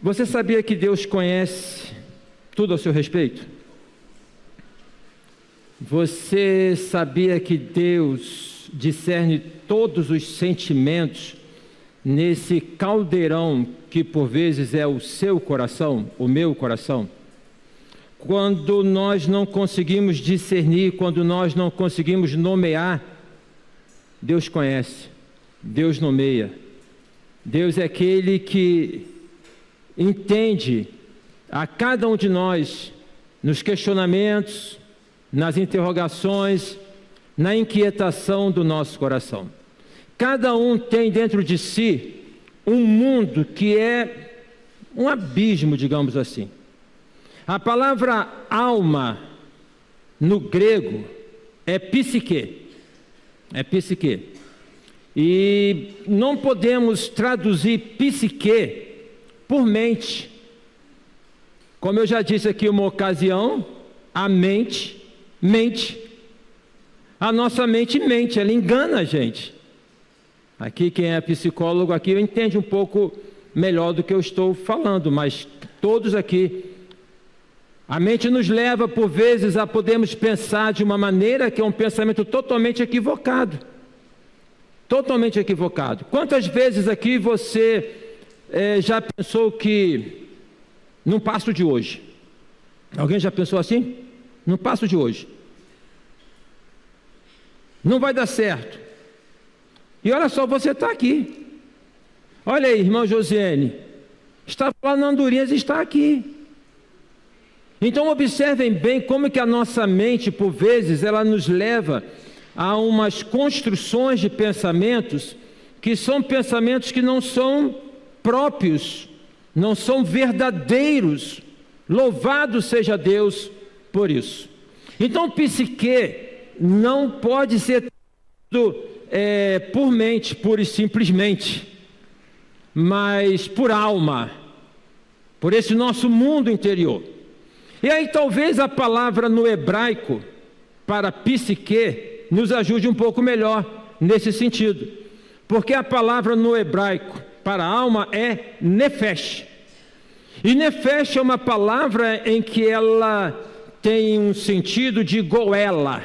Você sabia que Deus conhece tudo a seu respeito? Você sabia que Deus discerne todos os sentimentos nesse caldeirão que por vezes é o seu coração, o meu coração? Quando nós não conseguimos discernir, quando nós não conseguimos nomear, Deus conhece, Deus nomeia. Deus é aquele que entende a cada um de nós nos questionamentos, nas interrogações, na inquietação do nosso coração. Cada um tem dentro de si um mundo que é um abismo, digamos assim. A palavra alma, no grego, é psique. É psique. E não podemos traduzir psique por mente. Como eu já disse aqui uma ocasião, a mente mente. A nossa mente mente, ela engana a gente. Aqui quem é psicólogo aqui entende um pouco melhor do que eu estou falando, mas todos aqui, a mente nos leva por vezes a podermos pensar de uma maneira que é um pensamento totalmente equivocado. Totalmente equivocado. Quantas vezes aqui você já pensou que não passo de hoje? Alguém já pensou assim? Não passo de hoje. Não vai dar certo. E olha só, você está aqui. Olha aí, irmão Josiane. Estava lá na Andorinhas e está aqui. Então observem bem como que a nossa mente, por vezes, ela nos leva a umas construções de pensamentos que são pensamentos que não são próprios, não são verdadeiros. Louvado seja Deus por isso. Então, psique não pode ser por mente, pura e simplesmente, mas por alma, por esse nosso mundo interior. E aí talvez a palavra no hebraico para psique nos ajude um pouco melhor nesse sentido, porque a palavra no hebraico para alma é nefesh. E nefesh é uma palavra em que ela tem um sentido de goela,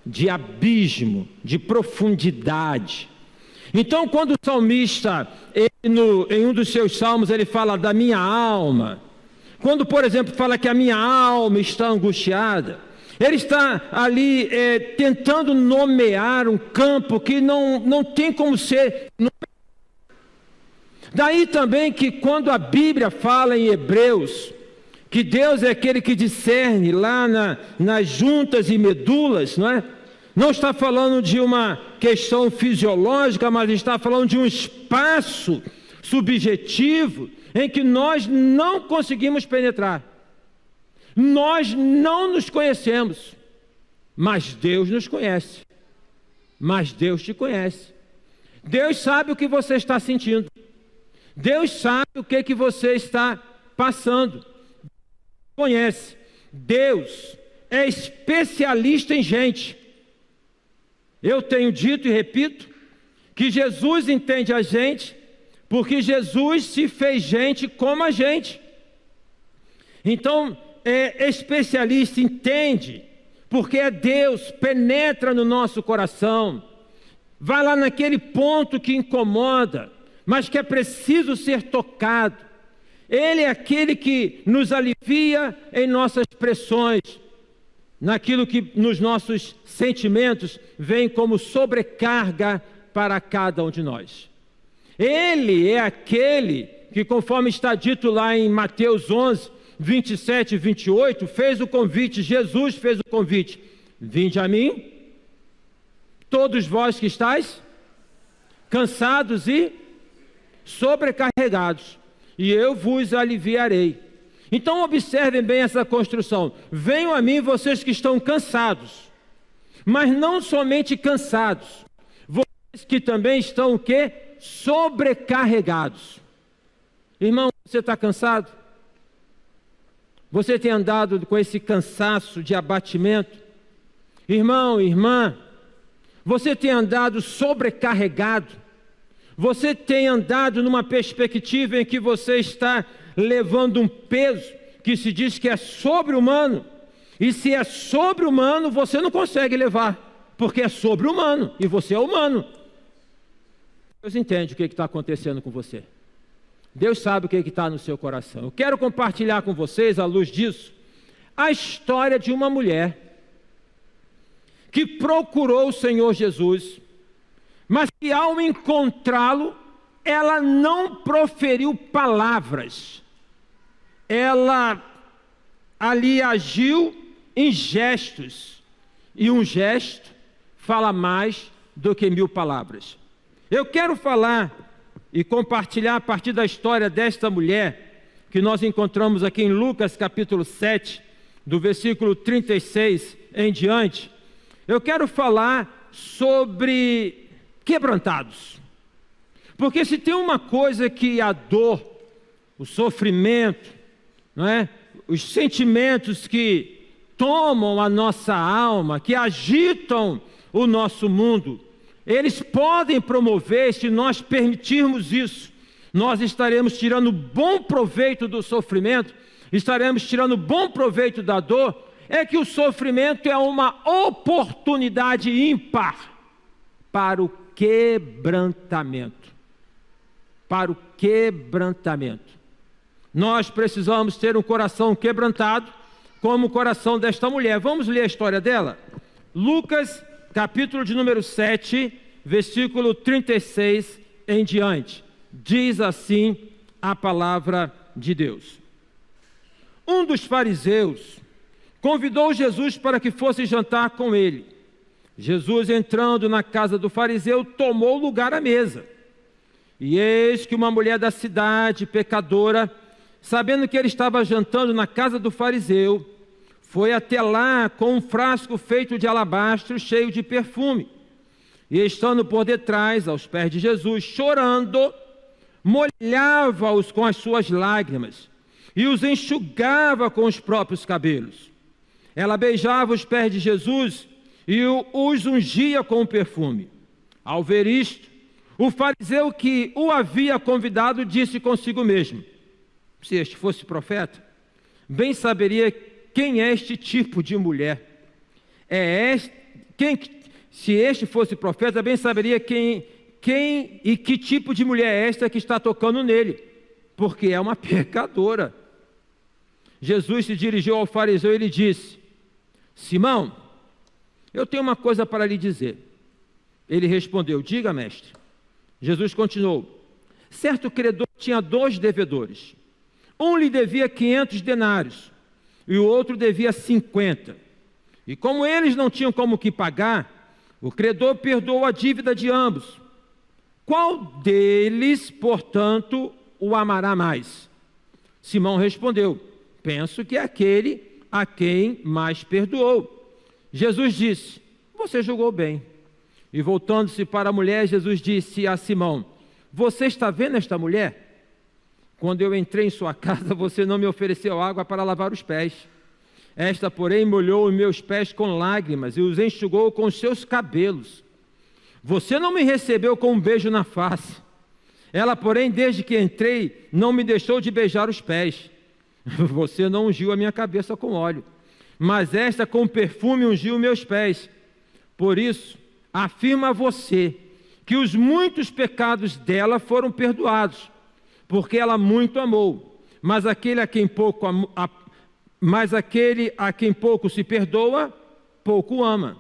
de abismo, de profundidade. Então, quando o salmista, em um dos seus salmos, ele fala da minha alma, quando, por exemplo, fala que a minha alma está angustiada, ele está ali tentando nomear um campo que não tem como ser nomeado. Daí também que quando a Bíblia fala em Hebreus, que Deus é aquele que discerne lá nas juntas e medulas, não é? Não está falando de uma questão fisiológica, mas está falando de um espaço subjetivo em que nós não conseguimos penetrar. Nós não nos conhecemos, mas Deus nos conhece. Mas Deus te conhece. Deus sabe o que você está sentindo. Deus sabe o que você está passando. Conhece. Deus é especialista em gente. Eu tenho dito e repito que Jesus entende a gente porque Jesus se fez gente como a gente. Então, especialista, entende, porque é Deus, penetra no nosso coração, vai lá naquele ponto que incomoda, mas que é preciso ser tocado. Ele é aquele que nos alivia em nossas pressões, naquilo que nos nossos sentimentos vem como sobrecarga para cada um de nós. Ele é aquele que, conforme está dito lá em Mateus 11, 27 e 28, fez o convite, Jesus fez o convite: vinde a mim, todos vós que estáis cansados e sobrecarregados, e eu vos aliviarei. Então observem bem essa construção: venham a mim vocês que estão cansados, mas não somente cansados, vocês que também estão o quê? Sobrecarregados. Irmão, você está cansado? Você tem andado com esse cansaço de abatimento? Irmão, irmã, você tem andado sobrecarregado? Você tem andado numa perspectiva em que você está levando um peso que se diz que é sobre-humano, e se é sobre-humano, você não consegue levar, porque é sobre-humano, e você é humano. Deus entende o que está acontecendo com você. Deus sabe o que está no seu coração. Eu quero compartilhar com vocês, à luz disso, a história de uma mulher que procurou o Senhor Jesus, mas que ao encontrá-lo, ela não proferiu palavras. Ela ali agiu em gestos, e um gesto fala mais do que 1000 palavras. Eu quero falar e compartilhar a partir da história desta mulher, que nós encontramos aqui em Lucas capítulo 7, do versículo 36 em diante. Eu quero falar sobre quebrantados. Porque se tem uma coisa que a dor, o sofrimento, não é? Os sentimentos que tomam a nossa alma, que agitam o nosso mundo, eles podem promover, se nós permitirmos isso, nós estaremos tirando bom proveito do sofrimento, estaremos tirando bom proveito da dor, é que o sofrimento é uma oportunidade ímpar para o quebrantamento. Para o quebrantamento. Nós precisamos ter um coração quebrantado, como o coração desta mulher. Vamos ler a história dela? Lucas, capítulo de número 7, versículo 36 em diante. Diz assim a palavra de Deus. Um dos fariseus convidou Jesus para que fosse jantar com ele. Jesus, entrando na casa do fariseu, tomou lugar à mesa. E eis que uma mulher da cidade, pecadora, sabendo que ele estava jantando na casa do fariseu, foi até lá com um frasco feito de alabastro cheio de perfume. E estando por detrás, aos pés de Jesus, chorando, molhava-os com as suas lágrimas e os enxugava com os próprios cabelos. Ela beijava os pés de Jesus e os ungia com o perfume. Ao ver isto, o fariseu que o havia convidado disse consigo mesmo: se este fosse profeta, bem saberia quem é este tipo de mulher. Se este fosse profeta, bem saberia quem e que tipo de mulher é esta que está tocando nele, porque é uma pecadora. Jesus se dirigiu ao fariseu e lhe disse: Simão, eu tenho uma coisa para lhe dizer. Ele respondeu: diga, mestre. Jesus continuou: certo credor tinha 2 devedores. Um lhe devia 500 denários e o outro devia 50. E como eles não tinham como que pagar, o credor perdoou a dívida de ambos. Qual deles, portanto, o amará mais? Simão respondeu: penso que é aquele a quem mais perdoou. Jesus disse: você julgou bem. E voltando-se para a mulher, Jesus disse a Simão: você está vendo esta mulher? Quando eu entrei em sua casa, você não me ofereceu água para lavar os pés. Esta, porém, molhou os meus pés com lágrimas e os enxugou com os seus cabelos. Você não me recebeu com um beijo na face. Ela, porém, desde que entrei, não me deixou de beijar os pés. Você não ungiu a minha cabeça com óleo, mas esta com perfume ungiu meus pés. Por isso, afirma a você que os muitos pecados dela foram perdoados, porque ela muito amou. Mas aquele a quem pouco se perdoa, pouco ama.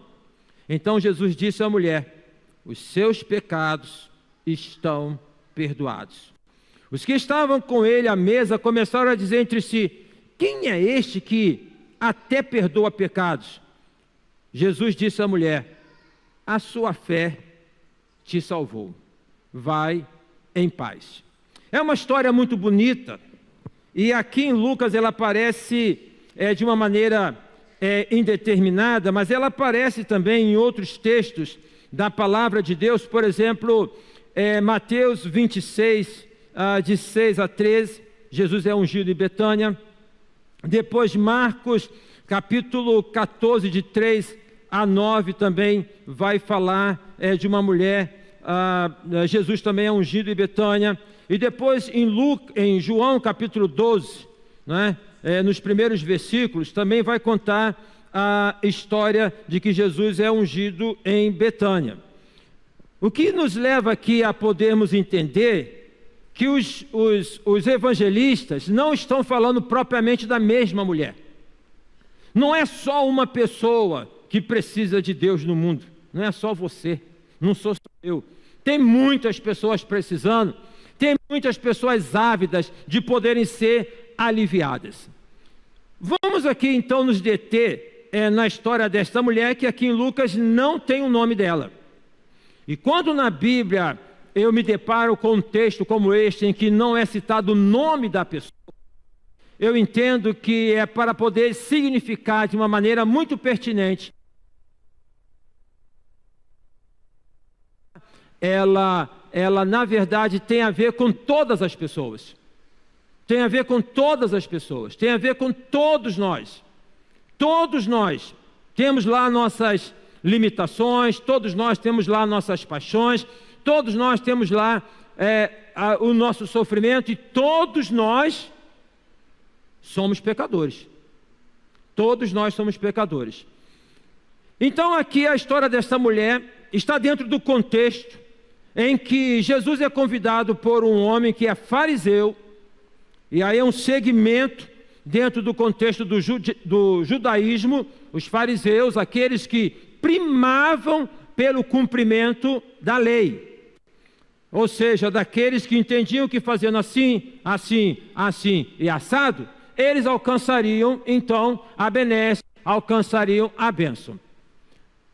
Então Jesus disse à mulher: os seus pecados estão perdoados. Os que estavam com ele à mesa começaram a dizer entre si: quem é este que até perdoa pecados? Jesus disse à mulher: a sua fé te salvou. Vai em paz. É uma história muito bonita, e aqui em Lucas ela aparece de uma maneira indeterminada, mas ela aparece também em outros textos da palavra de Deus. Por exemplo, Mateus 26, de 6 a 13, Jesus é ungido em Betânia. Depois Marcos, capítulo 14, de 3 a 9, também vai falar de uma mulher Jesus também é ungido em Betânia. E depois em João capítulo 12, né, nos primeiros versículos, também vai contar a história de que Jesus é ungido em Betânia. O que nos leva aqui a podermos entender que os evangelistas não estão falando propriamente da mesma mulher. Não é só uma pessoa que precisa de Deus no mundo, não é só você, não sou só eu. Tem muitas pessoas precisando, tem muitas pessoas ávidas de poderem ser aliviadas. Vamos aqui então nos deter na história desta mulher, que aqui em Lucas não tem o nome dela. E quando na Bíblia eu me deparo com um texto como este, em que não é citado o nome da pessoa, eu entendo que é para poder significar de uma maneira muito pertinente. Ela na verdade tem a ver com todas as pessoas. Tem a ver com todas as pessoas, tem a ver com todos nós. Todos nós temos lá nossas limitações, todos nós temos lá nossas paixões, todos nós temos lá o nosso sofrimento, e todos nós somos pecadores. Todos nós somos pecadores. Então aqui a história dessa mulher está dentro do contexto em que Jesus é convidado por um homem que é fariseu, e aí é um segmento dentro do contexto do judaísmo, os fariseus, aqueles que primavam pelo cumprimento da lei. Ou seja, daqueles que entendiam que fazendo assim, assim, assim e assado, eles alcançariam então a benesse, alcançariam a bênção.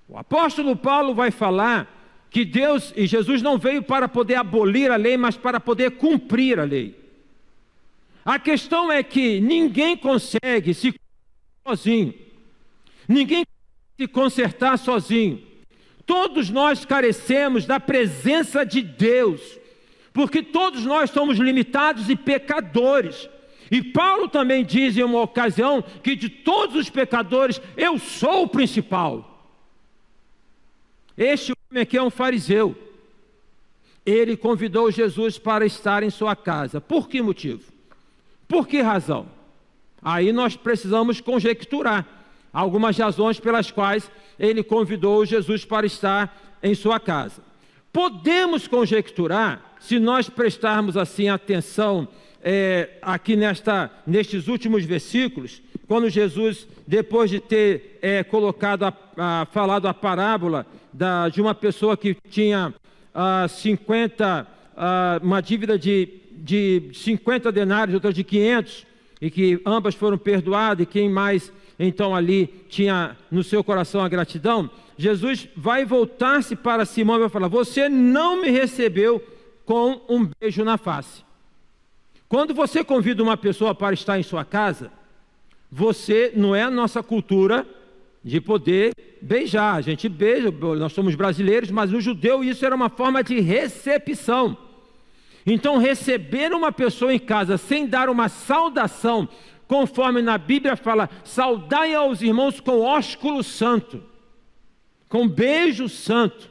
O apóstolo Paulo vai falar que Deus e Jesus não veio para poder abolir a lei, mas para poder cumprir a lei. A questão é que ninguém consegue se sozinho, ninguém se consertar sozinho. Todos nós carecemos da presença de Deus, porque todos nós somos limitados e pecadores. E Paulo também diz em uma ocasião que de todos os pecadores eu sou o principal. Este homem aqui é um fariseu. Ele convidou Jesus para estar em sua casa. Por que motivo? Por que razão? Aí nós precisamos conjecturar algumas razões pelas quais ele convidou Jesus para estar em sua casa. Podemos conjecturar, se nós prestarmos assim atenção aqui nestes últimos versículos, quando Jesus, depois de ter falado a parábola de uma pessoa que tinha uma dívida de 50 denários, outra de 500, e que ambas foram perdoadas, e quem mais então ali tinha no seu coração a gratidão, Jesus vai voltar-se para Simão e vai falar: você não me recebeu com um beijo na face. Quando você convida uma pessoa para estar em sua casa, você, não é a nossa cultura de poder beijar, a gente beija, nós somos brasileiros, mas no judeu isso era uma forma de recepção. Então, receber uma pessoa em casa sem dar uma saudação, conforme na Bíblia fala, saudai aos irmãos com ósculo santo, com beijo santo,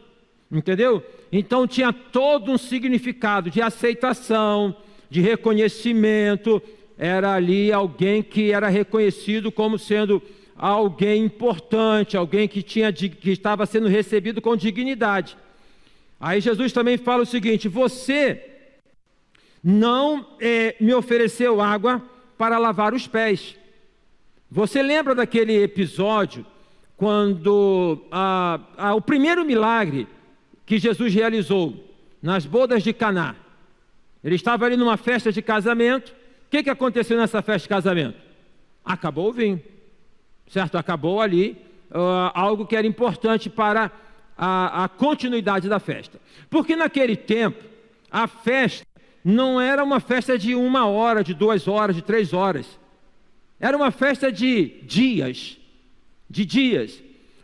entendeu? Então tinha todo um significado de aceitação, de reconhecimento. Era ali alguém que era reconhecido como sendo alguém importante, alguém que estava sendo recebido com dignidade. Aí Jesus também fala o seguinte: você não me ofereceu água para lavar os pés. Você lembra daquele episódio quando o primeiro milagre que Jesus realizou nas bodas de Caná? Ele estava ali numa festa de casamento. O que aconteceu nessa festa de casamento? Acabou o vinho, certo? Acabou ali algo que era importante para a continuidade da festa. Porque naquele tempo, a festa não era uma festa de 1 hora, de 2 horas, de 3 horas. Era uma festa de dias.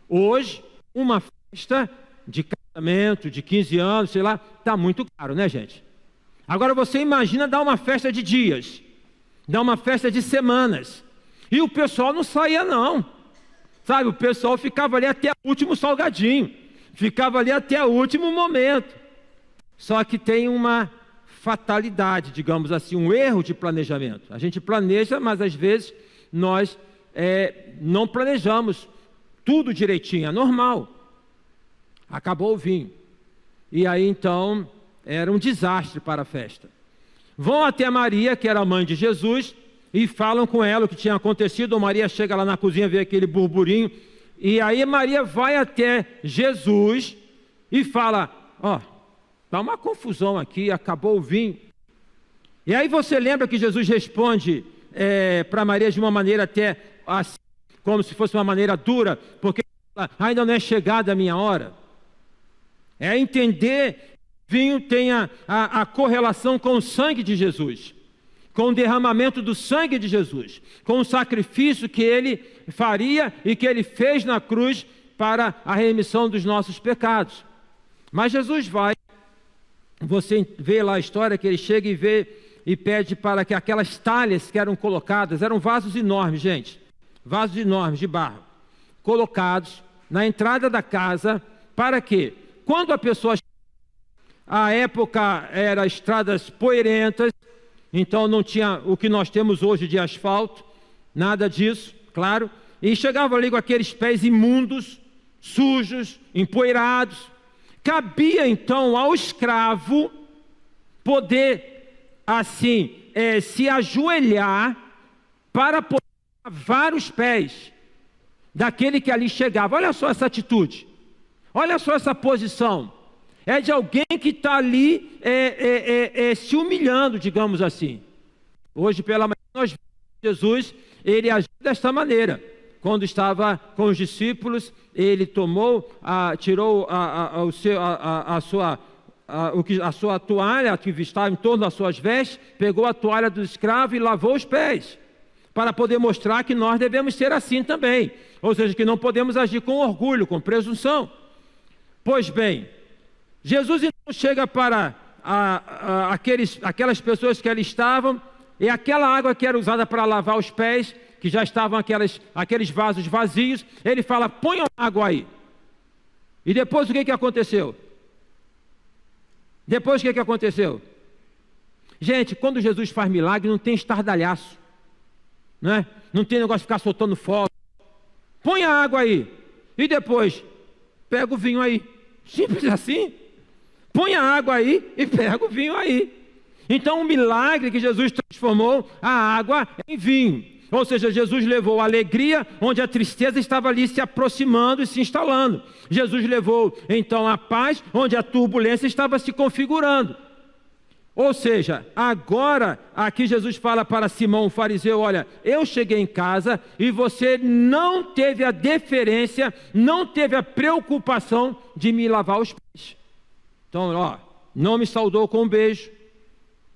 Hoje, uma festa de casamento, de 15 anos, sei lá, está muito caro, né, gente? Agora você imagina dar uma festa de dias, dar uma festa de semanas. E o pessoal não saía não, sabe? O pessoal ficava ali até o último salgadinho, ficava ali até o último momento. Só que tem uma fatalidade, digamos assim, um erro de planejamento. A gente planeja, mas às vezes nós não planejamos tudo direitinho, é normal. Acabou o vinho. E aí então era um desastre para a festa. Vão até Maria, que era a mãe de Jesus, e falam com ela o que tinha acontecido. Maria chega lá na cozinha, vê aquele burburinho, e aí Maria vai até Jesus e fala: ó, tá uma confusão aqui, acabou o vinho. E aí você lembra que Jesus responde para Maria de uma maneira até assim, como se fosse uma maneira dura, porque ainda não é chegada a minha hora. É entender que o vinho tem a correlação com o sangue de Jesus, com o derramamento do sangue de Jesus, com o sacrifício que ele faria e que ele fez na cruz para a remissão dos nossos pecados. Mas Jesus vai, você vê lá a história que ele chega e vê e pede para que aquelas talhas que eram colocadas, eram vasos enormes, gente, vasos enormes de barro, colocados na entrada da casa, para que, quando a pessoa... A época era estradas poeirentas, então não tinha o que nós temos hoje de asfalto, nada disso, claro, e chegava ali com aqueles pés imundos, sujos, empoeirados. Cabia então ao escravo poder, assim, se ajoelhar para poder lavar os pés daquele que ali chegava. Olha só essa atitude, olha só essa posição. É de alguém que está ali se humilhando, digamos assim. Hoje pela manhã nós vimos Jesus, ele agiu desta maneira. Quando estava com os discípulos, ele tirou a sua toalha que estava em torno das suas vestes, pegou a toalha do escravo e lavou os pés, para poder mostrar que nós devemos ser assim também. Ou seja, que não podemos agir com orgulho, com presunção. Pois bem, Jesus então chega para aquelas pessoas que ali estavam, e aquela água que era usada para lavar os pés, que já estavam aqueles vasos vazios, ele fala: ponham água aí. E depois o que aconteceu? Depois o que aconteceu? Gente, quando Jesus faz milagre, não tem estardalhaço, né? Não tem negócio de ficar soltando fogo. Põe a água aí. E depois, pega o vinho aí. Simples assim. Põe a água aí e pega o vinho aí. Então, um milagre que Jesus transformou a água em vinho. Ou seja, Jesus levou a alegria onde a tristeza estava ali se aproximando e se instalando. Jesus levou, então, a paz onde a turbulência estava se configurando. Ou seja, agora, aqui Jesus fala para Simão, o fariseu: olha, eu cheguei em casa e você não teve a deferência, não teve a preocupação de me lavar os pés. Então, não me saudou com um beijo.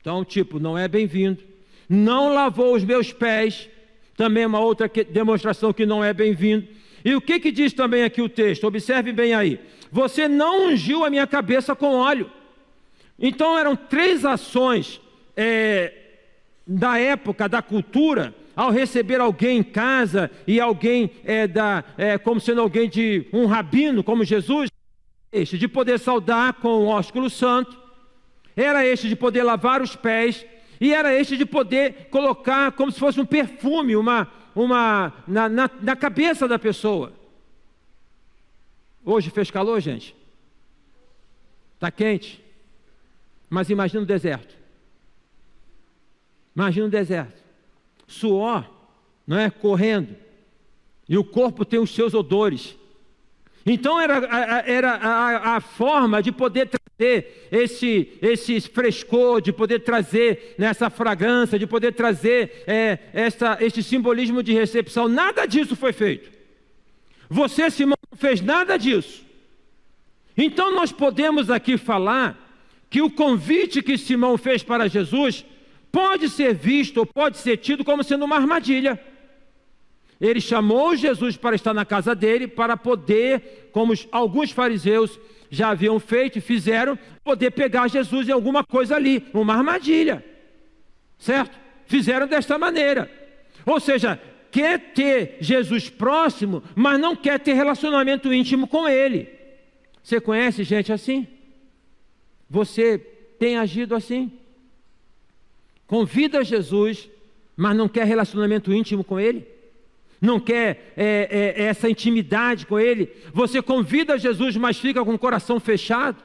Então, não é bem-vindo. Não lavou os meus pés. Também é uma outra demonstração que não é bem-vindo. E o que diz também aqui o texto? Observe bem aí. Você não ungiu a minha cabeça com óleo. Então, eram 3 ações da época, da cultura, ao receber alguém em casa, e alguém como sendo alguém de um rabino, como Jesus, este de poder saudar com o ósculo santo, era este de poder lavar os pés, e era este de poder colocar como se fosse um perfume na cabeça da pessoa. Hoje fez calor, gente? Está quente? Mas imagina o deserto. Imagina o deserto. Suor, não é? Correndo. E o corpo tem os seus odores. Então era a forma de poder trazer esse frescor, de poder trazer essa fragrância, de poder trazer este simbolismo de recepção. Nada disso foi feito. Você, Simão, não fez nada disso. Então nós podemos aqui falar que o convite que Simão fez para Jesus pode ser visto ou pode ser tido como sendo uma armadilha. Ele chamou Jesus para estar na casa dele, para poder, como alguns fariseus já haviam feito e fizeram, poder pegar Jesus em alguma coisa ali, uma armadilha, certo? Fizeram desta maneira. Ou seja, quer ter Jesus próximo, mas não quer ter relacionamento íntimo com ele. Você conhece gente assim? Você tem agido assim? Convida Jesus, mas não quer relacionamento íntimo com Ele? Não quer essa intimidade com Ele? Você convida Jesus, mas fica com o coração fechado?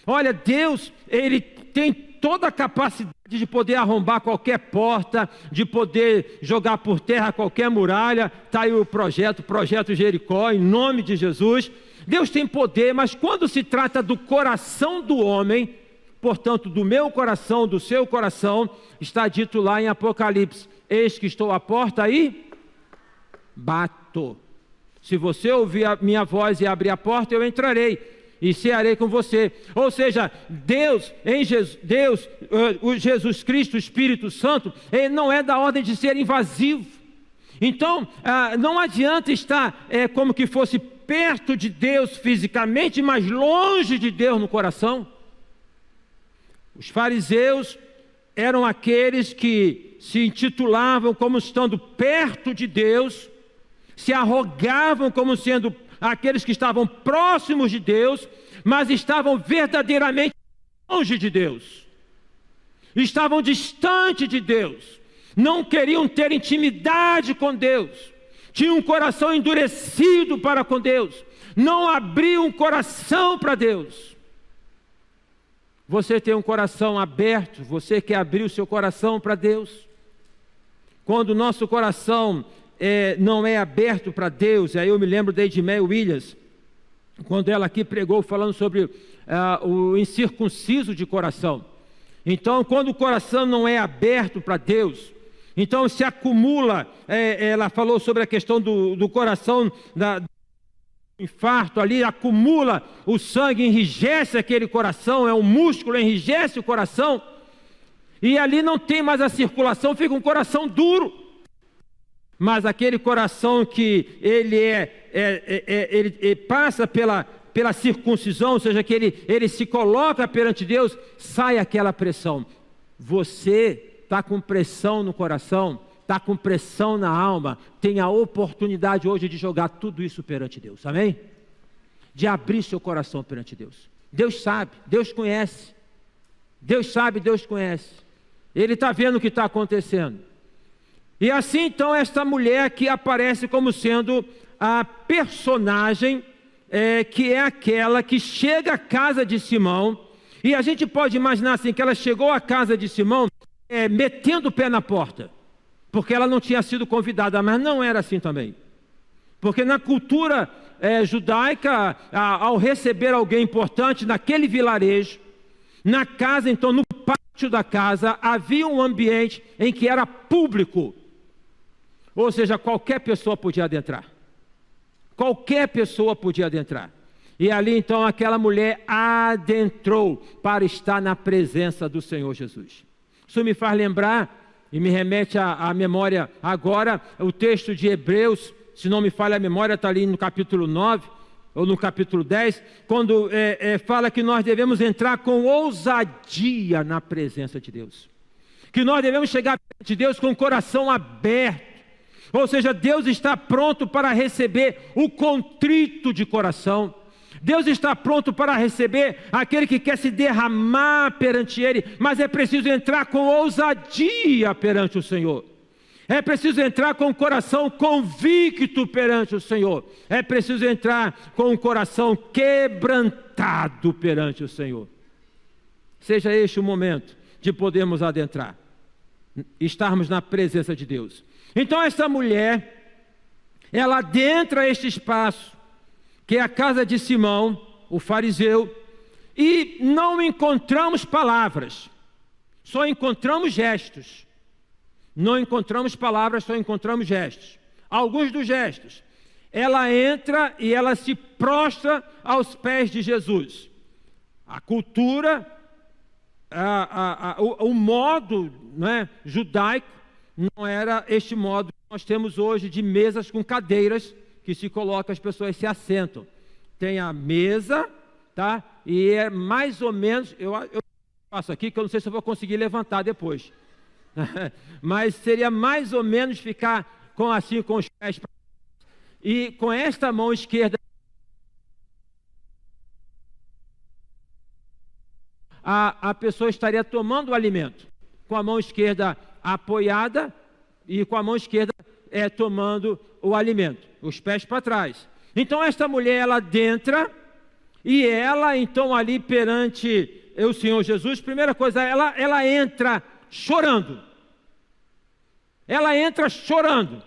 Olha, Deus, Ele tem toda a capacidade de poder arrombar qualquer porta, de poder jogar por terra qualquer muralha. Está aí o projeto Jericó, em nome de Jesus. Deus tem poder, mas quando se trata do coração do homem, portanto, do meu coração, do seu coração, está dito lá em Apocalipse: eis que estou à porta e bato. Se você ouvir a minha voz e abrir a porta, eu entrarei e cearei com você. Ou seja, Deus, o Jesus Cristo, o Espírito Santo, ele não é da ordem de ser invasivo. Então, não adianta estar como que fosse perto de Deus fisicamente, mas longe de Deus no coração. Os fariseus eram aqueles que se intitulavam como estando perto de Deus, se arrogavam como sendo aqueles que estavam próximos de Deus, mas estavam verdadeiramente longe de Deus. Estavam distante de Deus. Não queriam ter intimidade com Deus. Tinham um coração endurecido para com Deus. Não abriam o coração para Deus. Você tem um coração aberto? Você quer abrir o seu coração para Deus? Quando o nosso coração não é aberto para Deus, aí eu me lembro da Edmé Williams, quando ela aqui pregou falando sobre o incircunciso de coração. Então, quando o coração não é aberto para Deus, então se acumula, ela falou sobre a questão do coração, do infarto ali, acumula o sangue, enrijece aquele coração, um músculo, enrijece o coração, e ali não tem mais a circulação, fica um coração duro. Mas aquele coração que ele passa pela circuncisão, ou seja, que ele se coloca perante Deus, sai aquela pressão. Você está com pressão no coração, está com pressão na alma, tem a oportunidade hoje de jogar tudo isso perante Deus, amém? De abrir seu coração perante Deus. Deus sabe, Deus conhece. Deus sabe, Deus conhece. Ele está vendo o que está acontecendo. E assim então esta mulher que aparece como sendo a personagem que é aquela que chega à casa de Simão, e a gente pode imaginar assim, que ela chegou à casa de Simão metendo o pé na porta, porque ela não tinha sido convidada, mas não era assim também. Porque na cultura judaica, ao receber alguém importante naquele vilarejo, na casa, então no pátio da casa, havia um ambiente em que era público. Ou seja, qualquer pessoa podia adentrar. Qualquer pessoa podia adentrar. E ali então aquela mulher adentrou para estar na presença do Senhor Jesus. Isso me faz lembrar e me remete à memória agora o texto de Hebreus, se não me falha a memória, está ali no capítulo 9 ou no capítulo 10, quando fala que nós devemos entrar com ousadia na presença de Deus. Que nós devemos chegar perto de Deus com o coração aberto. Ou seja, Deus está pronto para receber o contrito de coração. Deus está pronto para receber aquele que quer se derramar perante Ele, mas é preciso entrar com ousadia perante o Senhor. É preciso entrar com o coração convicto perante o Senhor. É preciso entrar com o coração quebrantado perante o Senhor. Seja este o momento de podermos adentrar, estarmos na presença de Deus. Então essa mulher, ela adentra este espaço, que é a casa de Simão, o fariseu, e não encontramos palavras, só encontramos gestos. Não encontramos palavras, só encontramos gestos. Alguns dos gestos. Ela entra e ela se prostra aos pés de Jesus. A cultura, o modo, né, judaico, não era este modo que nós temos hoje de mesas com cadeiras que se coloca, as pessoas se assentam. Tem a mesa, tá? E é mais ou menos, eu faço aqui que eu não sei se eu vou conseguir levantar depois. Mas seria mais ou menos ficar com os pés e com esta mão esquerda a pessoa estaria tomando o alimento, com a mão esquerda apoiada e com a mão esquerda tomando o alimento, os pés para trás. Então esta mulher, ela adentra, e ela então ali perante o Senhor Jesus, primeira coisa, ela entra chorando. Ela entra chorando.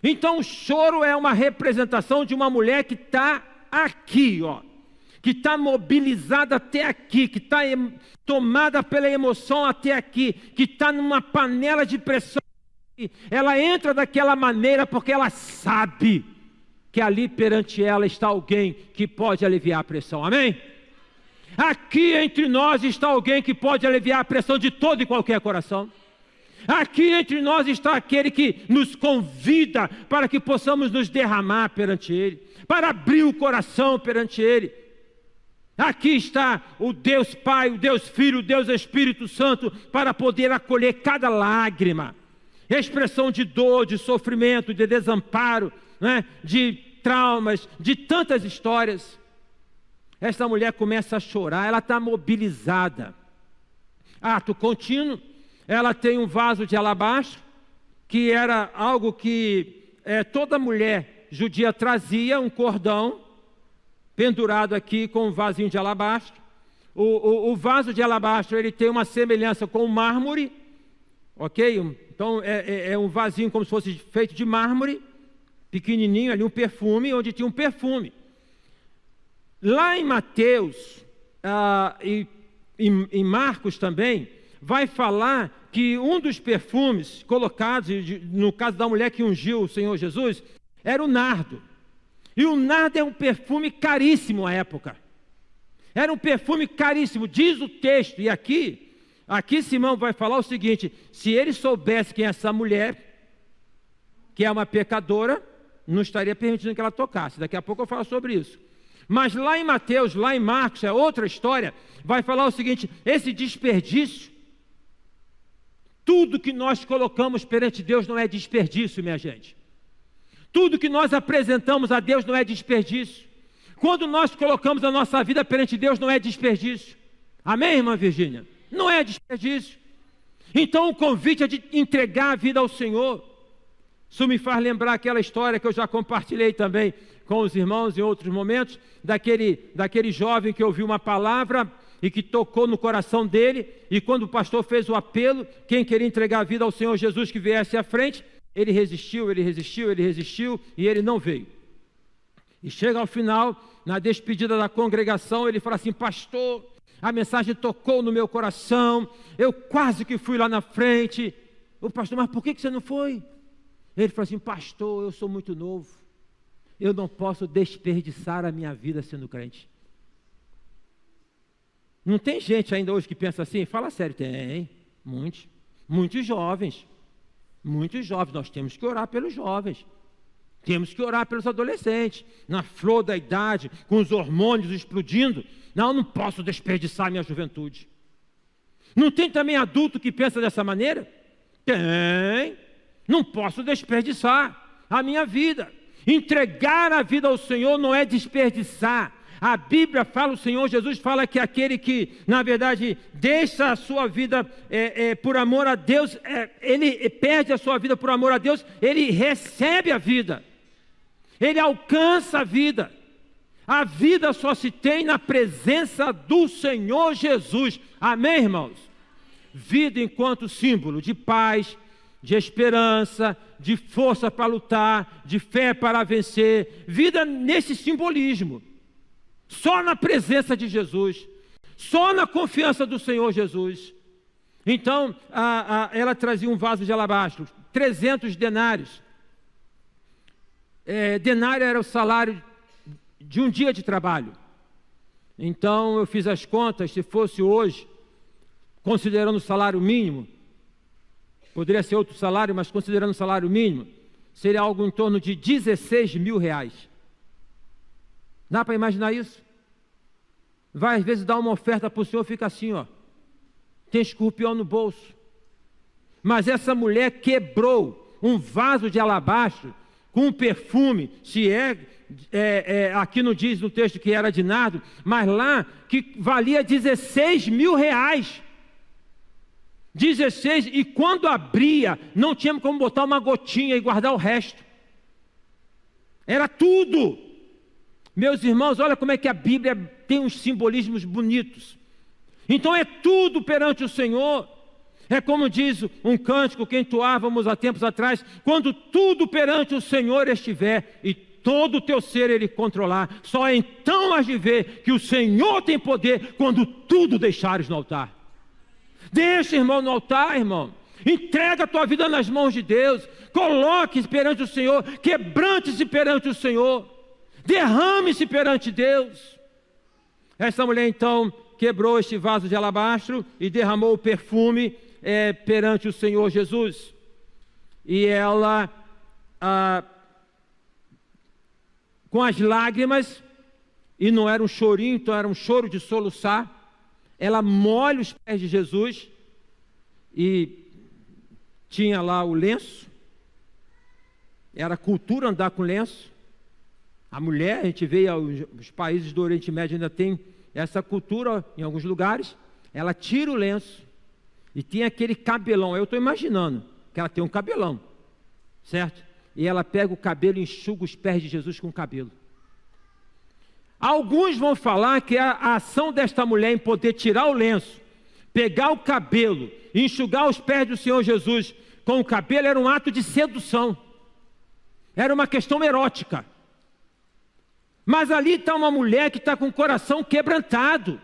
Então o choro é uma representação de uma mulher que está aqui, ó, que está mobilizada até aqui, que está tomada pela emoção até aqui, que está numa panela de pressão. Ela entra daquela maneira porque ela sabe que ali perante ela está alguém que pode aliviar a pressão, amém? Aqui entre nós está alguém que pode aliviar a pressão de todo e qualquer coração. Aqui entre nós está aquele que nos convida para que possamos nos derramar perante Ele, para abrir o coração perante Ele. Aqui está o Deus Pai, o Deus Filho, o Deus Espírito Santo, para poder acolher cada lágrima, expressão de dor, de sofrimento, de desamparo, né? De traumas, de tantas histórias. Essa mulher começa a chorar, ela está mobilizada. Ato contínuo, ela tem um vaso de alabastro, que era algo que toda mulher judia trazia, um cordão pendurado aqui com um vasinho de alabastro. O vaso de alabastro, ele tem uma semelhança com o mármore, ok? Então é um vasinho como se fosse feito de mármore, pequenininho ali, um perfume, onde tinha um perfume. Lá em Mateus e em Marcos também, vai falar que um dos perfumes colocados, no caso da mulher que ungiu o Senhor Jesus, era o nardo. E o nardo é um perfume caríssimo à época. Era um perfume caríssimo, diz o texto. E aqui Simão vai falar o seguinte: se ele soubesse quem é essa mulher, que é uma pecadora, não estaria permitindo que ela tocasse. Daqui a pouco eu falo sobre isso. Mas lá em Mateus, lá em Marcos, é outra história, vai falar o seguinte: esse desperdício, tudo que nós colocamos perante Deus não é desperdício, minha gente. Tudo que nós apresentamos a Deus não é desperdício. Quando nós colocamos a nossa vida perante Deus, não é desperdício. Amém, irmã Virgínia? Não é desperdício. Então o convite é de entregar a vida ao Senhor. Isso me faz lembrar aquela história que eu já compartilhei também com os irmãos em outros momentos, daquele jovem que ouviu uma palavra e que tocou no coração dele, e quando o pastor fez o apelo, quem queria entregar a vida ao Senhor Jesus que viesse à frente, ele resistiu, e ele não veio. E chega ao final, na despedida da congregação, ele fala assim: pastor, a mensagem tocou no meu coração, eu quase que fui lá na frente. O pastor: mas por que você não foi? Ele falou assim: pastor, eu sou muito novo, eu não posso desperdiçar a minha vida sendo crente. Não tem gente ainda hoje que pensa assim? Fala sério. Tem, muitos jovens, nós temos que orar pelos jovens, temos que orar pelos adolescentes, na flor da idade, com os hormônios explodindo. Não posso desperdiçar minha juventude. Não tem também adulto que pensa dessa maneira? Tem. Não posso desperdiçar a minha vida. Entregar a vida ao Senhor não é desperdiçar. A Bíblia fala, o Senhor Jesus fala que aquele que, na verdade, deixa a sua vida por amor a Deus, ele perde a sua vida por amor a Deus, ele recebe a vida. Ele alcança a vida. A vida só se tem na presença do Senhor Jesus. Amém, irmãos? Vida enquanto símbolo de paz, de esperança, de força para lutar, de fé para vencer. Vida nesse simbolismo. Só na presença de Jesus. Só na confiança do Senhor Jesus. Então, ela trazia um vaso de alabastro, 300 denários. Denário era o salário de um dia de trabalho. Então, eu fiz as contas, se fosse hoje, considerando o salário mínimo, poderia ser outro salário, mas considerando o salário mínimo, seria algo em torno de 16 mil reais. Dá para imaginar isso? Vai às vezes dar uma oferta para o Senhor, fica assim, ó, tem escorpião no bolso. Mas essa mulher quebrou um vaso de alabastro com um perfume, se é aqui não diz no texto que era de nardo, mas lá que valia 16 mil reais. 16, e quando abria, não tinha como botar uma gotinha e guardar o resto. Era tudo. Meus irmãos, olha como é que a Bíblia tem uns simbolismos bonitos. Então é tudo perante o Senhor. É como diz um cântico que entoávamos há tempos atrás: quando tudo perante o Senhor estiver e todo o teu ser Ele controlar, só então has de ver que o Senhor tem poder quando tudo deixares no altar. Deixa, irmão, no altar, irmão. Entrega a tua vida nas mãos de Deus. Coloque-se perante o Senhor. Quebrante-se perante o Senhor. Derrame-se perante Deus. Essa mulher então quebrou este vaso de alabastro e derramou o perfume perante o Senhor Jesus. E ela, com as lágrimas, e não era um chorinho, então era um choro de soluçar, ela molha os pés de Jesus e tinha lá o lenço. Era cultura andar com lenço. A mulher, a gente vê os países do Oriente Médio ainda tem essa cultura em alguns lugares. Ela tira o lenço e tem aquele cabelão. Eu estou imaginando que ela tem um cabelão, certo? E ela pega o cabelo e enxuga os pés de Jesus com o cabelo. Alguns vão falar que a ação desta mulher em poder tirar o lenço, pegar o cabelo e enxugar os pés do Senhor Jesus com o cabelo era um ato de sedução. Era uma questão erótica. Mas ali está uma mulher que está com o coração quebrantado.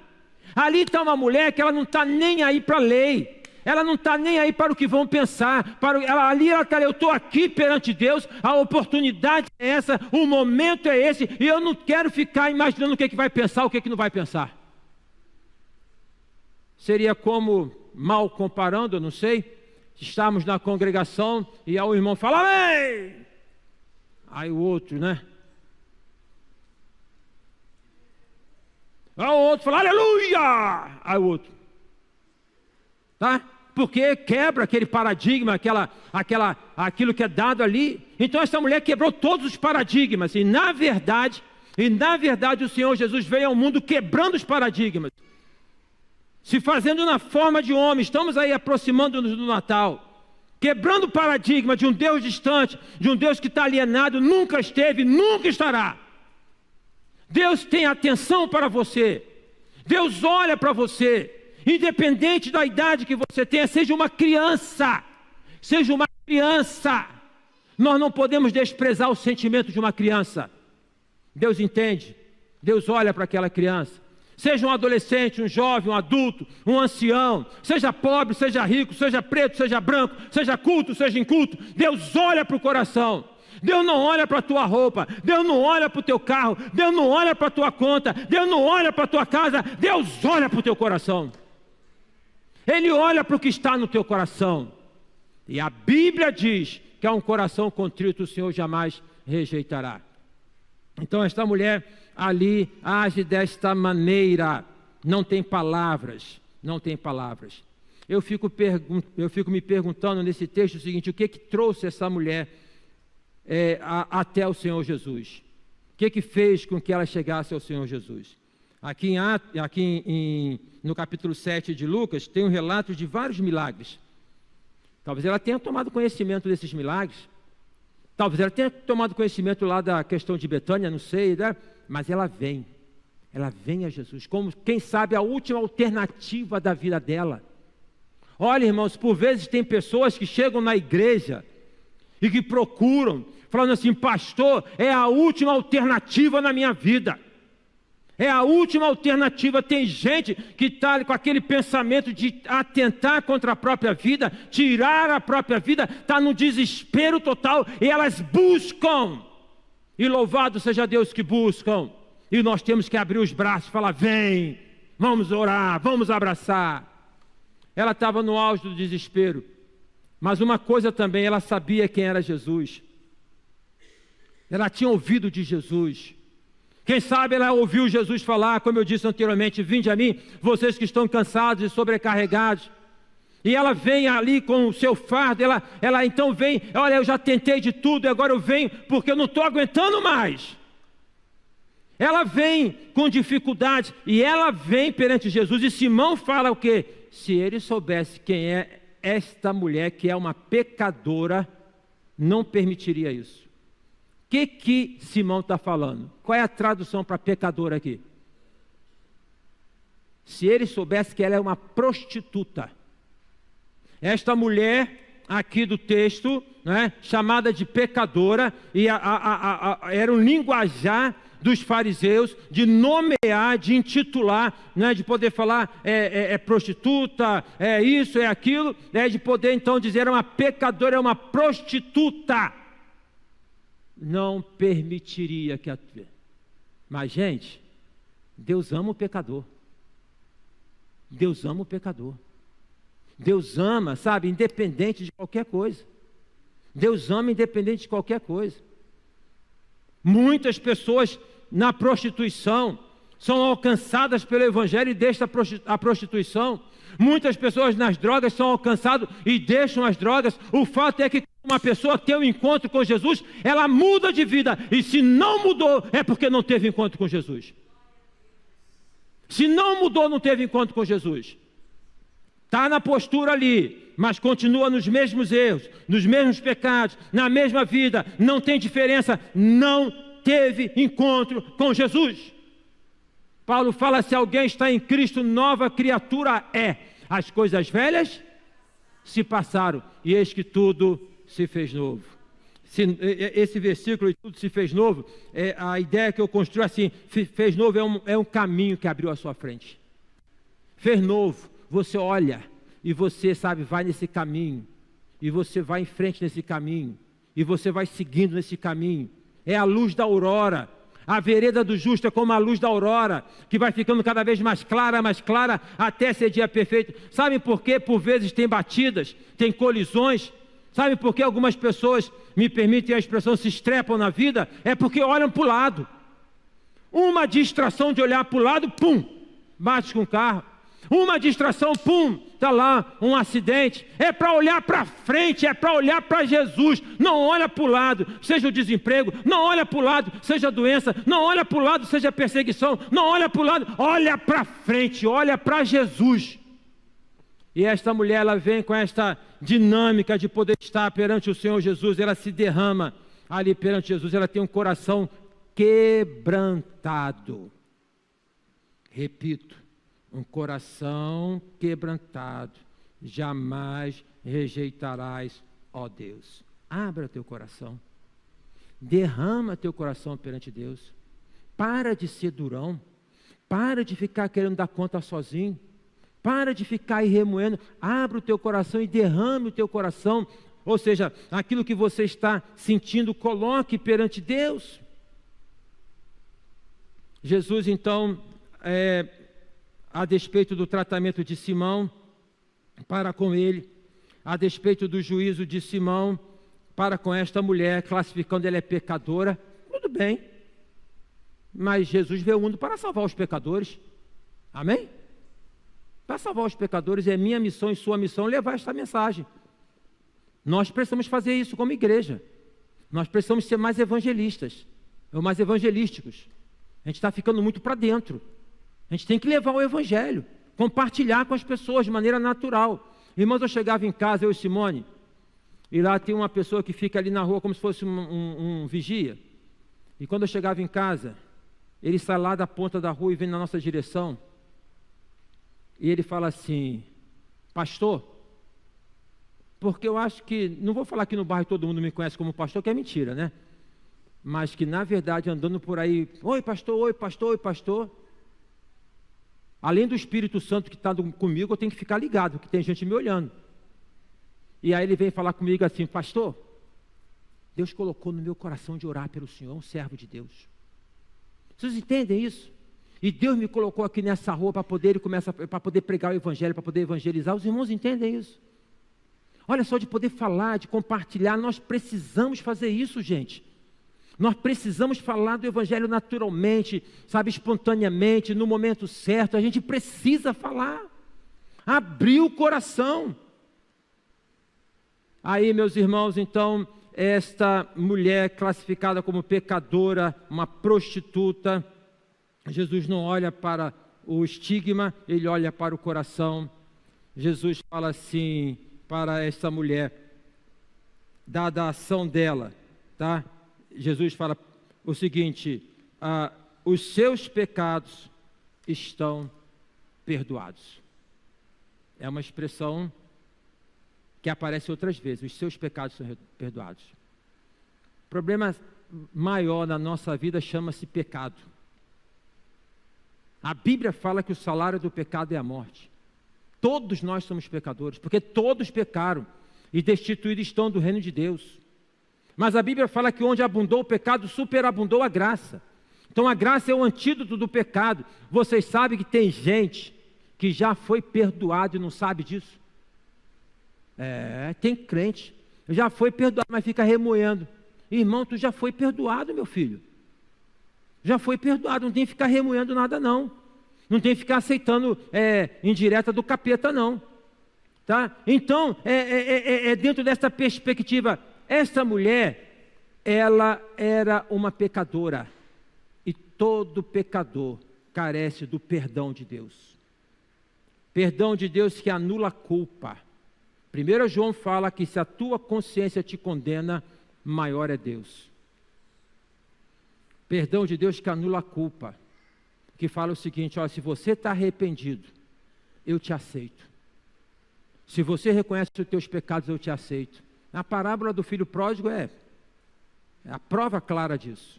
Ali está uma mulher que ela não está nem aí para a lei. Ela não está nem aí para o que vão pensar. Ali ela está, eu estou aqui perante Deus, a oportunidade é essa, o momento é esse, e eu não quero ficar imaginando o que, vai pensar, o que não vai pensar. Seria como, mal comparando, eu não sei, estamos na congregação e aí o irmão fala, amém! Aí o outro, né? Aí o outro fala, aleluia! Aí o outro. Tá? Porque quebra aquele paradigma, aquilo que é dado ali. Então essa mulher quebrou todos os paradigmas. E na verdade o Senhor Jesus veio ao mundo quebrando os paradigmas. Se fazendo na forma de homem. Estamos aí aproximando-nos do Natal. Quebrando o paradigma de um Deus distante, de um Deus que está alienado, nunca esteve, nunca estará. Deus tem atenção para você. Deus olha para você. Independente da idade que você tenha, seja uma criança. Seja uma criança. Nós não podemos desprezar o sentimento de uma criança. Deus entende. Deus olha para aquela criança. Seja um adolescente, um jovem, um adulto, um ancião, seja pobre, seja rico, seja preto, seja branco, seja culto, seja inculto, Deus olha para o coração. Deus não olha para a tua roupa, Deus não olha para o teu carro, Deus não olha para a tua conta, Deus não olha para a tua casa, Deus olha para o teu coração. Ele olha para o que está no teu coração. E a Bíblia diz que a um coração contrito o Senhor jamais rejeitará. Então esta mulher ali age desta maneira, não tem palavras, não tem palavras. Eu fico me perguntando nesse texto o seguinte, o que trouxe essa mulher até o Senhor Jesus? O que fez com que ela chegasse ao Senhor Jesus? Aqui no capítulo 7 de Lucas, tem um relato de vários milagres. Talvez ela tenha tomado conhecimento desses milagres. Talvez ela tenha tomado conhecimento lá da questão de Betânia, não sei, né? Mas ela vem a Jesus, como, quem sabe, a última alternativa da vida dela. Olha, irmãos, por vezes tem pessoas que chegam na igreja e que procuram, falando assim, pastor, é a última alternativa na minha vida. É a última alternativa. Tem gente que está com aquele pensamento de atentar contra a própria vida, tirar a própria vida, está no desespero total, e elas buscam. E louvado seja Deus que buscam. E nós temos que abrir os braços e falar, vem, vamos orar, vamos abraçar. Ela estava no auge do desespero. Mas uma coisa também, ela sabia quem era Jesus. Ela tinha ouvido de Jesus. Quem sabe ela ouviu Jesus falar, como eu disse anteriormente, vinde a mim, vocês que estão cansados e sobrecarregados. E ela vem ali com o seu fardo, ela então vem, olha, eu já tentei de tudo, e agora eu venho porque eu não estou aguentando mais. Ela vem com dificuldade e ela vem perante Jesus. E Simão fala o quê? Se ele soubesse quem é esta mulher, que é uma pecadora, não permitiria isso. O que Simão está falando? Qual é a tradução para pecadora aqui? Se ele soubesse que ela é uma prostituta. Esta mulher aqui do texto, né, chamada de pecadora, e era um linguajar dos fariseus de nomear, de intitular, né, de poder falar é prostituta, é isso, é aquilo, de poder então dizer é uma pecadora, é uma prostituta. Não permitiria que a... Mas, gente, Deus ama o pecador. Deus ama o pecador. Deus ama, sabe, independente de qualquer coisa. Deus ama independente de qualquer coisa. Muitas pessoas na prostituição são alcançadas pelo Evangelho e deixam a prostituição. Muitas pessoas nas drogas são alcançadas e deixam as drogas. O fato é que uma pessoa tem um encontro com Jesus, ela muda de vida. E se não mudou, é porque não teve encontro com Jesus. Se não mudou, não teve encontro com Jesus. Está na postura ali, mas continua nos mesmos erros, nos mesmos pecados, na mesma vida, não tem diferença, não teve encontro com Jesus. Paulo fala, se alguém está em Cristo, nova criatura é. As coisas velhas se passaram, e eis que tudo se fez novo. Esse versículo, tudo se fez novo, a ideia que eu construo assim, fez novo é um caminho que abriu à sua frente. Fez novo, você olha e você sabe, vai nesse caminho, e você vai em frente nesse caminho, e você vai seguindo nesse caminho. É a luz da aurora. A vereda do justo é como a luz da aurora, que vai ficando cada vez mais clara, até ser dia perfeito. Sabe por quê? Por vezes tem batidas, tem colisões. Sabe por que algumas pessoas, me permitem a expressão, se estrepam na vida? É porque olham para o lado. Uma distração de olhar para o lado, pum, bate com o carro. Uma distração, pum, está lá um acidente. É para olhar para frente, é para olhar para Jesus. Não olha para o lado, seja o desemprego. Não olha para o lado, seja a doença. Não olha para o lado, seja a perseguição. Não olha para o lado, olha para frente, olha para Jesus. E esta mulher, ela vem com esta dinâmica de poder estar perante o Senhor Jesus. Ela se derrama ali perante Jesus. Ela tem um coração quebrantado. Repito, um coração quebrantado. Jamais rejeitarás, ó Deus. Abra teu coração. Derrama teu coração perante Deus. Para de ser durão. Para de ficar querendo dar conta sozinho. Para de ficar aí remoendo, abre o teu coração e derrame o teu coração. Ou seja, aquilo que você está sentindo, coloque perante Deus. Jesus, então, a despeito do tratamento de Simão, para com ele, a despeito do juízo de Simão, para com esta mulher, classificando ela é pecadora, tudo bem. Mas Jesus veio ao mundo para salvar os pecadores. Amém? Para salvar os pecadores, é minha missão e sua missão levar esta mensagem. Nós precisamos fazer isso como igreja. Nós precisamos ser mais evangelistas, ou mais evangelísticos. A gente está ficando muito para dentro. A gente tem que levar o evangelho, compartilhar com as pessoas de maneira natural. Irmãos, eu chegava em casa, eu e Simone, e lá tem uma pessoa que fica ali na rua como se fosse um vigia. E quando eu chegava em casa, ele sai lá da ponta da rua e vem na nossa direção. E ele fala assim, pastor, porque eu acho que, não vou falar que no bairro todo mundo me conhece como pastor, que é mentira, né? Mas que na verdade andando por aí, oi pastor, oi pastor, oi pastor. Além do Espírito Santo que está comigo, eu tenho que ficar ligado, que tem gente me olhando. E aí ele vem falar comigo assim, pastor, Deus colocou no meu coração de orar pelo Senhor, um servo de Deus. Vocês entendem isso? E Deus me colocou aqui nessa rua para poder pregar o Evangelho, para poder evangelizar. Os irmãos entendem isso? Olha só, de poder falar, de compartilhar, nós precisamos fazer isso, gente. Nós precisamos falar do Evangelho naturalmente, sabe, espontaneamente, no momento certo. A gente precisa falar. Abrir o coração. Aí, meus irmãos, então, esta mulher classificada como pecadora, uma prostituta, Jesus não olha para o estigma, ele olha para o coração. Jesus fala assim para essa mulher, dada a ação dela, tá? Jesus fala o seguinte: os seus pecados estão perdoados. É uma expressão que aparece outras vezes, os seus pecados são perdoados. O problema maior na nossa vida chama-se pecado. A Bíblia fala que o salário do pecado é a morte. Todos nós somos pecadores, porque todos pecaram e destituídos estão do reino de Deus. Mas a Bíblia fala que onde abundou o pecado, superabundou a graça. Então a graça é o antídoto do pecado. Vocês sabem que tem gente que já foi perdoado e não sabe disso? Tem crente, já foi perdoado, mas fica remoendo. Irmão, tu já foi perdoado, meu filho. Já foi perdoado, não tem que ficar remoendo nada não. Não tem que ficar aceitando indireta do capeta não. Tá? Então, dentro dessa perspectiva, essa mulher, ela era uma pecadora. E todo pecador carece do perdão de Deus. Perdão de Deus que anula a culpa. 1 João fala que se a tua consciência te condena, maior é Deus. Perdão de Deus que anula a culpa. Que fala o seguinte: se você está arrependido, eu te aceito. Se você reconhece os teus pecados, eu te aceito. A parábola do filho pródigo é a prova clara disso.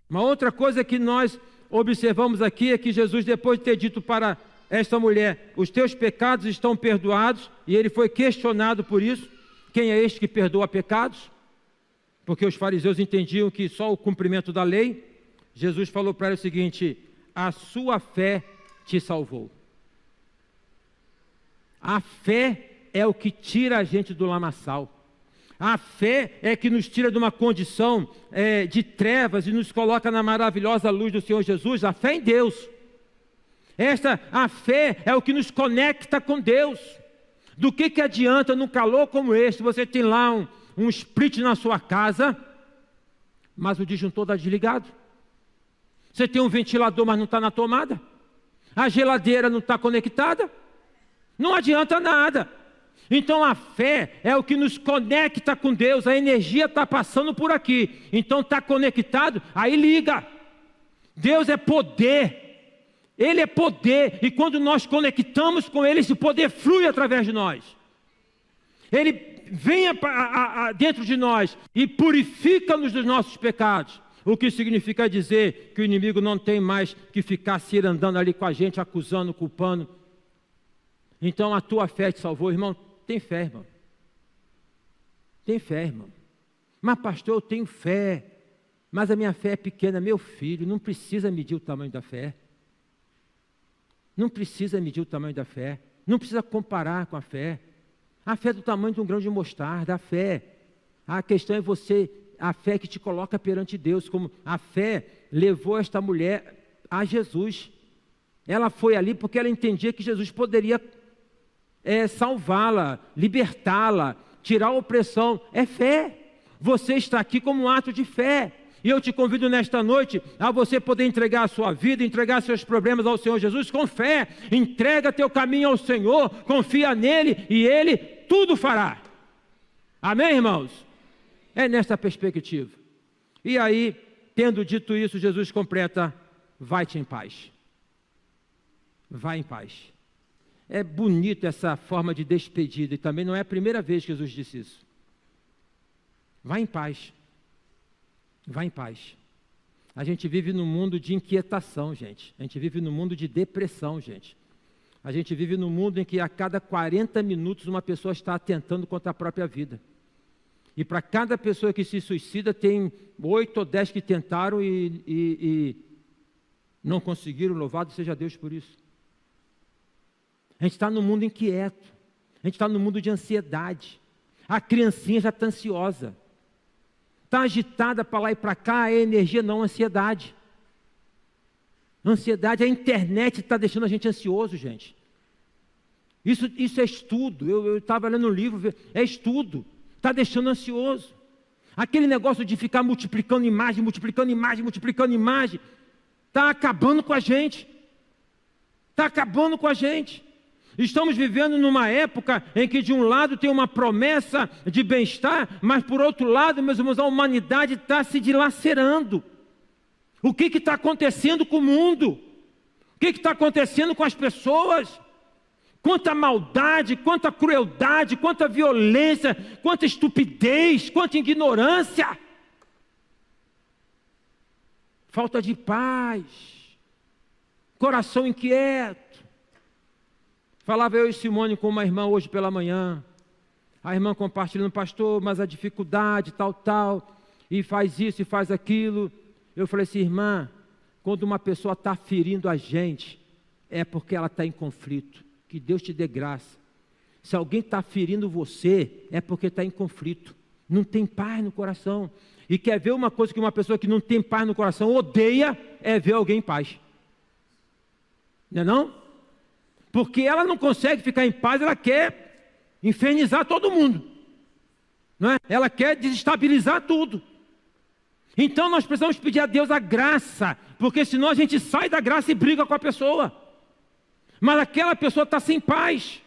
Uma outra coisa que nós observamos aqui é que Jesus, depois de ter dito para esta mulher, os teus pecados estão perdoados, e ele foi questionado por isso: quem é este que perdoa pecados? Porque os fariseus entendiam que só o cumprimento da lei. Jesus falou para ela o seguinte: a sua fé te salvou. A fé é o que tira a gente do lamaçal. A fé é que nos tira de uma condição de trevas e nos coloca na maravilhosa luz do Senhor Jesus. A fé em Deus. A fé é o que nos conecta com Deus. Do que adianta num calor como este, você tem lá um split na sua casa, mas o disjuntor está desligado. Você tem um ventilador, mas não está na tomada. A geladeira não está conectada. Não adianta nada. Então a fé é o que nos conecta com Deus. A energia está passando por aqui. Então está conectado, aí liga. Deus é poder. Ele é poder. E quando nós conectamos com Ele, esse poder flui através de nós. Ele vem dentro de nós e purifica-nos dos nossos pecados. O que significa dizer que o inimigo não tem mais que ficar se andando ali com a gente, acusando, culpando. Então a tua fé te salvou, irmão. Tem fé, irmão. Tem fé, irmão. Mas pastor, eu tenho fé, mas a minha fé é pequena. Meu filho, não precisa medir o tamanho da fé. Não precisa medir o tamanho da fé. Não precisa comparar com a fé. A fé é do tamanho de um grão de mostarda. A fé. A questão é você, a fé que te coloca perante Deus. Como a fé levou esta mulher a Jesus. Ela foi ali porque ela entendia que Jesus poderia salvá-la, libertá-la, tirar a opressão. É fé. Você está aqui como um ato de fé. E eu te convido nesta noite a você poder entregar a sua vida, entregar seus problemas ao Senhor Jesus com fé. Entrega teu caminho ao Senhor, confia nele e Ele tudo fará. Amém, irmãos? É nesta perspectiva. E aí, tendo dito isso, Jesus completa: vai-te em paz. Vai em paz. É bonito essa forma de despedida, e também não é a primeira vez que Jesus disse isso. Vai em paz. Vai em paz. A gente vive num mundo de inquietação, gente. A gente vive num mundo de depressão, gente. A gente vive num mundo em que a cada 40 minutos uma pessoa está atentando contra a própria vida. E para cada pessoa que se suicida, tem 8 ou 10 que tentaram e não conseguiram. Louvado seja Deus por isso. A gente está num mundo inquieto. A gente está num mundo de ansiedade. A criancinha já está ansiosa. Está agitada para lá e para cá. É energia, não ansiedade. Ansiedade, a internet está deixando a gente ansioso, gente. Isso é estudo. Eu estava lendo um livro, é estudo. Está deixando ansioso. Aquele negócio de ficar multiplicando imagem, está acabando com a gente. Está acabando com a gente. Estamos vivendo numa época em que de um lado tem uma promessa de bem-estar, mas por outro lado, meus irmãos, a humanidade está se dilacerando. O que está acontecendo com o mundo? O que está acontecendo com as pessoas? Quanta maldade, quanta crueldade, quanta violência, quanta estupidez, quanta ignorância. Falta de paz, coração inquieto. Falava eu e Simone com uma irmã hoje pela manhã. A irmã compartilhando, pastor, mas a dificuldade, tal, e faz isso e faz aquilo. Eu falei assim, irmã, quando uma pessoa está ferindo a gente, é porque ela está em conflito. Que Deus te dê graça. Se alguém está ferindo você, é porque está em conflito. Não tem paz no coração. E quer ver uma coisa que uma pessoa que não tem paz no coração odeia, é ver alguém em paz. Não é não? Porque ela não consegue ficar em paz, ela quer infernizar todo mundo. Não é? Ela quer desestabilizar tudo. Então nós precisamos pedir a Deus a graça, porque senão a gente sai da graça e briga com a pessoa. Mas aquela pessoa está sem paz.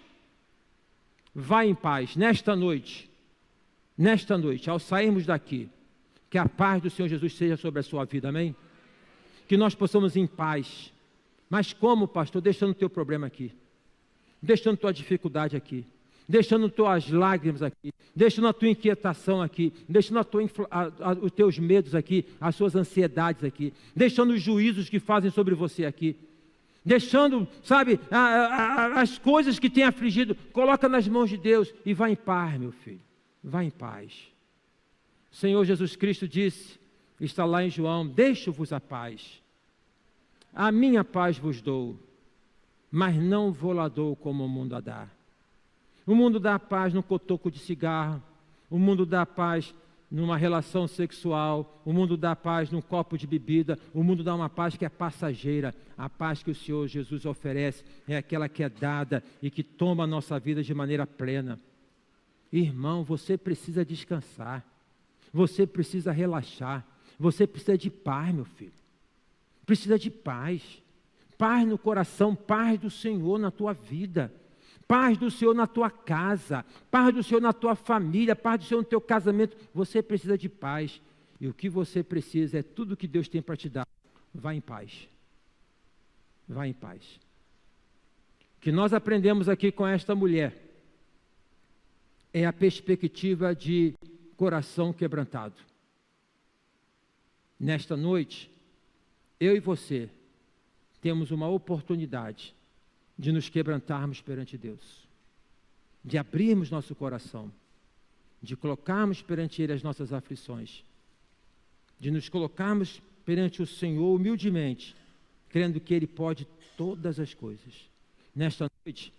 Vai em paz, nesta noite, ao sairmos daqui, que a paz do Senhor Jesus seja sobre a sua vida, amém? Que nós possamos ir em paz. Mas como, pastor? Deixando o teu problema aqui, deixando tua dificuldade aqui, deixando tuas lágrimas aqui, deixando a tua inquietação aqui, deixando os teus medos aqui, as suas ansiedades aqui, deixando os juízos que fazem sobre você aqui, deixando, sabe, as coisas que têm afligido, coloca nas mãos de Deus e vai em paz, meu filho, vai em paz. O Senhor Jesus Cristo disse, está lá em João, deixo-vos a paz, a minha paz vos dou, mas não vou lá dou como o mundo a dá. O mundo dá paz num cotoco de cigarro, o mundo dá paz numa relação sexual, o mundo dá paz num copo de bebida, o mundo dá uma paz que é passageira. A paz que o Senhor Jesus oferece é aquela que é dada e que toma a nossa vida de maneira plena. Irmão, você precisa descansar, você precisa relaxar, você precisa de paz, meu filho. Precisa de paz, paz no coração, paz do Senhor na tua vida, paz do Senhor na tua casa, paz do Senhor na tua família, paz do Senhor no teu casamento. Você precisa de paz, e o que você precisa é tudo que Deus tem para te dar. Vá em paz, vá em paz. O que nós aprendemos aqui com esta mulher é a perspectiva de coração quebrantado. Nesta noite, eu e você temos uma oportunidade de nos quebrantarmos perante Deus, de abrirmos nosso coração, de colocarmos perante Ele as nossas aflições, de nos colocarmos perante o Senhor humildemente, crendo que Ele pode todas as coisas. Nesta noite,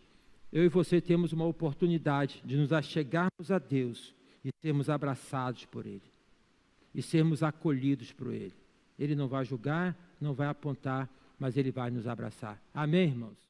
eu e você temos uma oportunidade de nos achegarmos a Deus e sermos abraçados por Ele, e sermos acolhidos por Ele. Ele não vai julgar, não vai apontar, mas Ele vai nos abraçar. Amém, irmãos?